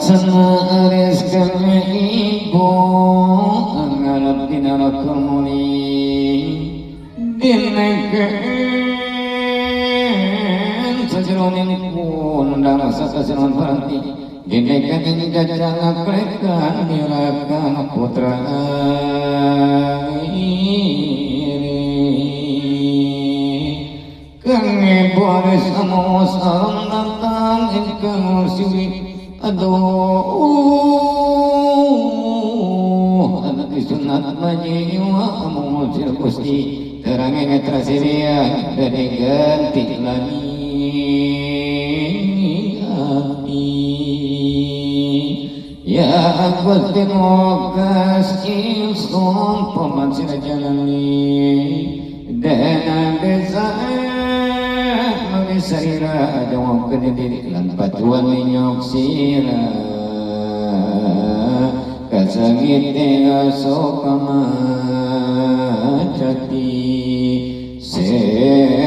Sana aris kami ibu angarap dinarak muli dineken sejeronin pun dalam sasa seron berhenti dineken jajanak mereka mirakan putra kami boleh sama sarang datang engkau siwi aduh anak sunat majiwa amul sirkusti terangnya terasiria dari ganti lagi ya aku tengok kasih som pemansir jalan dan desa sarira jawab kediri lan patuan minyok sira kasangite asokama jati se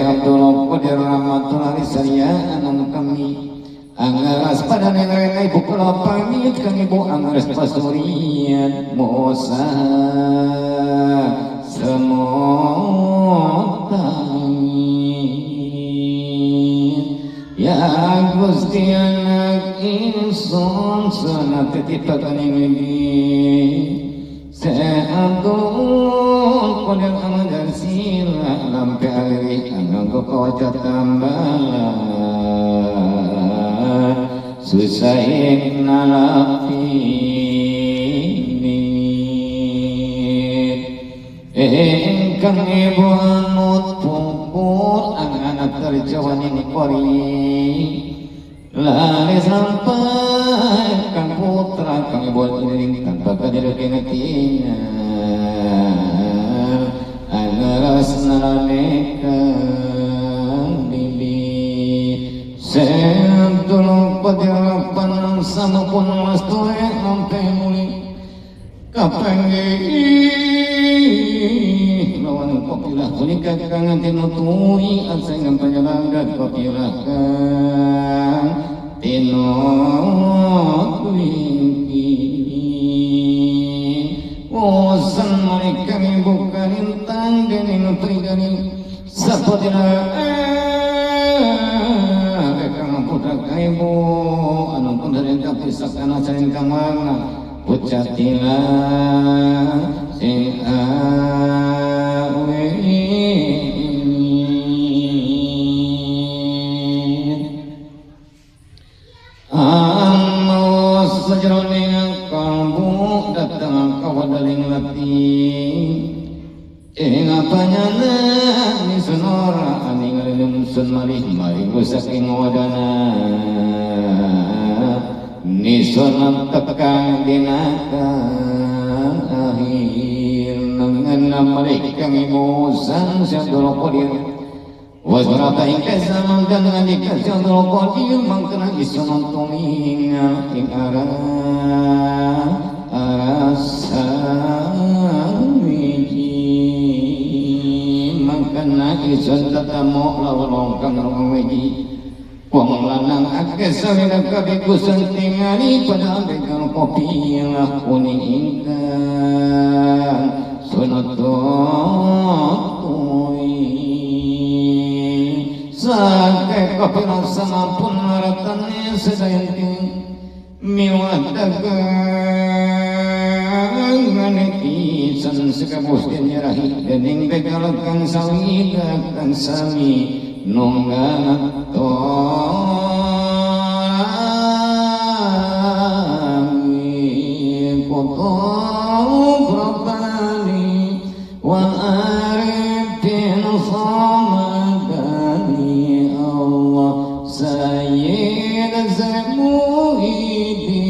Abdul Qadir rahmatullahi saria anam kami angaras pada nengai ibu kula pamit kang ibu angaras pasurian mosa semotang ya Gusti anak insun sunat titipakan ini seabdul qadir amadar sila lampe aliri anang kau tambalan susahin nalapi engkang ibu anut pupur anak terjawan ini kori lari sampai kang putra kang ibu ini tanpa kadir kenetinya agaras naranekan bibi seabdul qadir panang sama pun mas tuhe sampai muli kapanggi lawan kopilah kunika kangen tinutui asing panjalagan kopilah kan tinutui osan mereka buka rintang dening prigani sapodina mereka putra kaibu anu pun dari kapisak anak sering kamana ucatilah sing sejeroning kalbu datang kawadaling lati apanya ni sonora aning alim sun marih mari saking wadana ni sonam tekang dinakan akhir nangan mari kami musan syadul qadir wasrata ingka zaman dan ngalika syadul qadir mangkana isunam tuminga ing arasawiji mangkana isun tatamu lawalong kang rongweji wong lanang akeh sawina kabiku sentingani pada begal kopi lah kuning ingkang sunatoi sake kopi rasa mampun maratane sedayanting miwat dagang nganeki san sekabus nyerahi dening begal kang sawi kang sami nunggang torangi potong berbani wal arifin samadani Allah sayyid zamuhidin